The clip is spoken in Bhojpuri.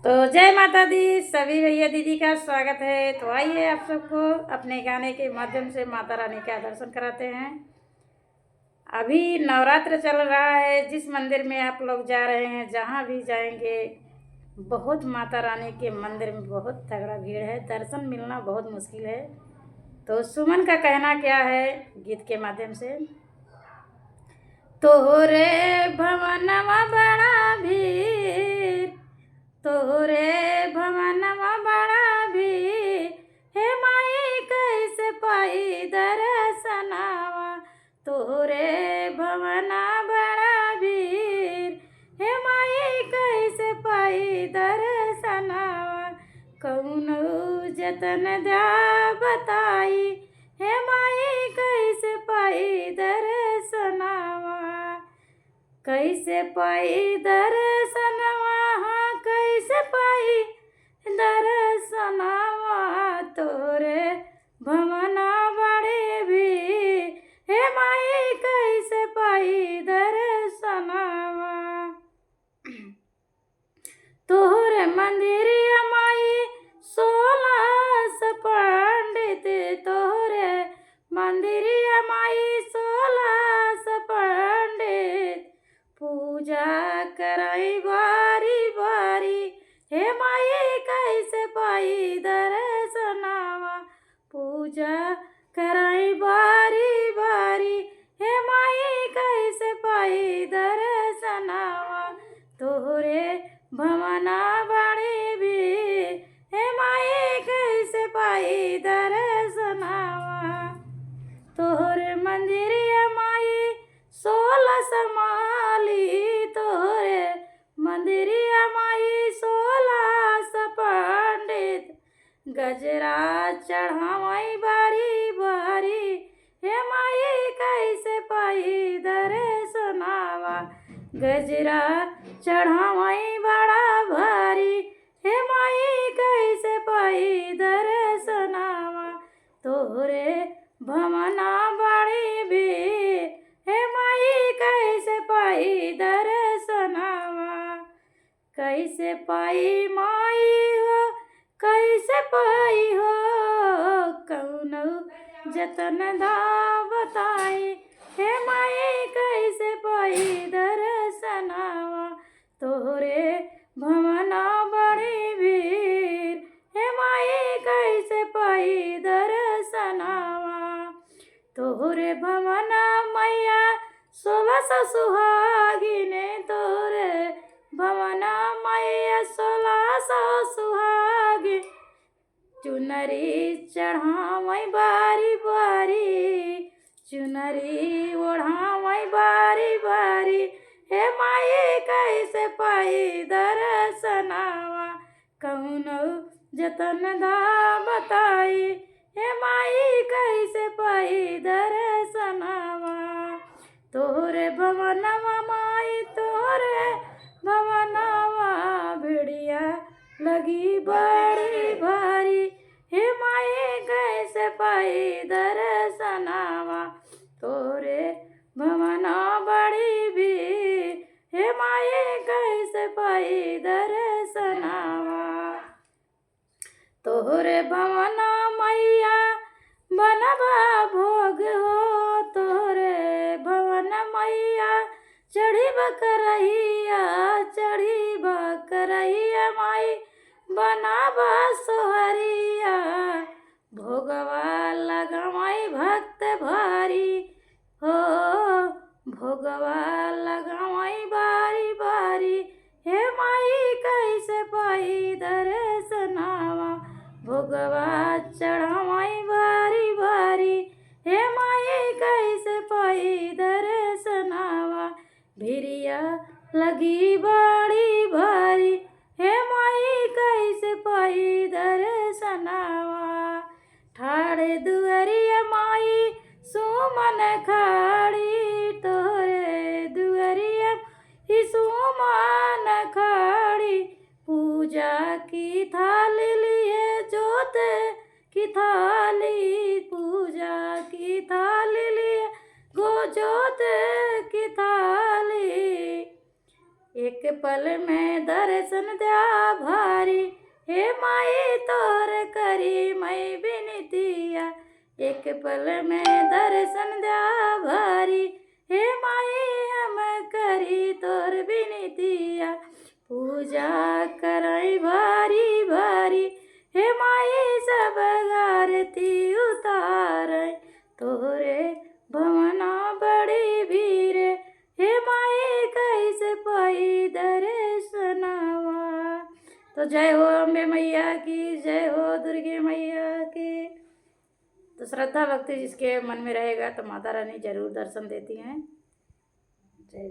तो जय माता दी, सभी भैया दीदी का स्वागत है। तो आइए आप सबको अपने गाने के माध्यम से माता रानी का दर्शन कराते हैं। अभी नवरात्र चल रहा है। जिस मंदिर में आप लोग जा रहे हैं, जहाँ भी जाएंगे, बहुत माता रानी के मंदिर में बहुत तगड़ा भीड़ है। दर्शन मिलना बहुत मुश्किल है। तो सुमन का कहना क्या है गीत के माध्यम से। तोरे भवनवा बड़ा भीड़, तोरे भवनवा बड़ा भीड़, हे माई कैसे पाई दर्शनवा। तोरे भवना बड़ा भीड़, हे माई कैसे पाई दर्शनवा। कौनो जतन दा बताई, हे माई कैसे पाई दर्शनवा। कैसे पाई दर्शनवा, हाँ कैसे पाई दर्शनवा। तोरे भवना बड़े भी, हे माई कैसे पाई दर्शनवा। तोहरे मंदिरिया माई 16 पंडित, तोहरे मंदिरिया माई 16 पंडित, पूजा कराई बारी बारी, हे माई कैसे पाई दर्शनवा। पूजा कराई बारी बारी, हे माई कैसे पाई दर्शनवा। तोहरे भवना बड़े भी, हे माई कैसे पाई दर्शनवा। तोहरे मंदिरिया माई 16 समाली, तोहरे मंदिरिया माई 16 पंडित, गजरा चढ़ावई बारी बारी, हे माई कैसे पाई दर्शनवा। गजरा चढ़ावई बड़ा भारी, हे माई कैसे पाई दर्शनवा। तोहरे भवना बड़ी भी, हे माई कैसे पाई दर्शनवा। कैसे पाई माई हो, कैसे पाई हो, कौनो जतन दा बताई, हे माई कैसे पाई दर्शनवा। तोहरे भवना बड़ी भीड़, हे माई कैसे पाई दर्शनवा। तोहरे भवना मैया 16 सुहागिने, तोहरे भवना मैया 16 सुहागिन, चुनरी चढ़ावई बारी बारी, चुनरी ओढ़ावई बारी बारी, हे माई कैसे पाई दर्शनवा। कौनो जतन दा बताई, हे माई कैसे पाई दर्शनवा। तोहरे भवनवा माई, तोहरे भवनवा भिड़िया लगी बड़ी भारी, हे माई कैसे पाई दर्शनवा। तोरे भवना बड़ी भी, हे माई कैसे पाई दर्शनवा। तोहरे भवना मैया बनवा भोग हो, तोहरे भवन मैया चढ़ी बकरहिया, चढ़ी बकरहिया माई बनावा सोहरिया। भोगवा लगवाई भक्त भारी हो, भोगवा लगवाई बारी बारी, हे माई कैसे पाई दर्शनवा। भोगवा चढ़ावई बारी बारी, हे माई कैसे पाई दर्शनवा। भिरिया लगी बड़ी भारी, हे माई कैसे पाई दर्शनवा। ठाड़े दुअरिया माई सुमन खाड़ी, तोहरे दुअरिया ही सुमन खाड़ी, पूजा की थाली लिए जोत की थाली, पूजा की थाली लिए गो जोत की थाली। एक पल में दर्शन द्या भारी, हे माई तोर करी मैं बिनतिया। एक पल में दर्शन द्या भारी, हे माई हम करी तोर बिनतिया। पूजा करई भारी भारी, हे माई सब आरती उतारई। तोरे भवना बड़ी भीड़, हे माई कैसे पाई दर्शनवा। तो जय हो अम्बे मैया की, जय हो दुर्गे मैया की। तो श्रद्धा भक्ति जिसके मन में रहेगा तो माता रानी जरूर दर्शन देती हैं। जय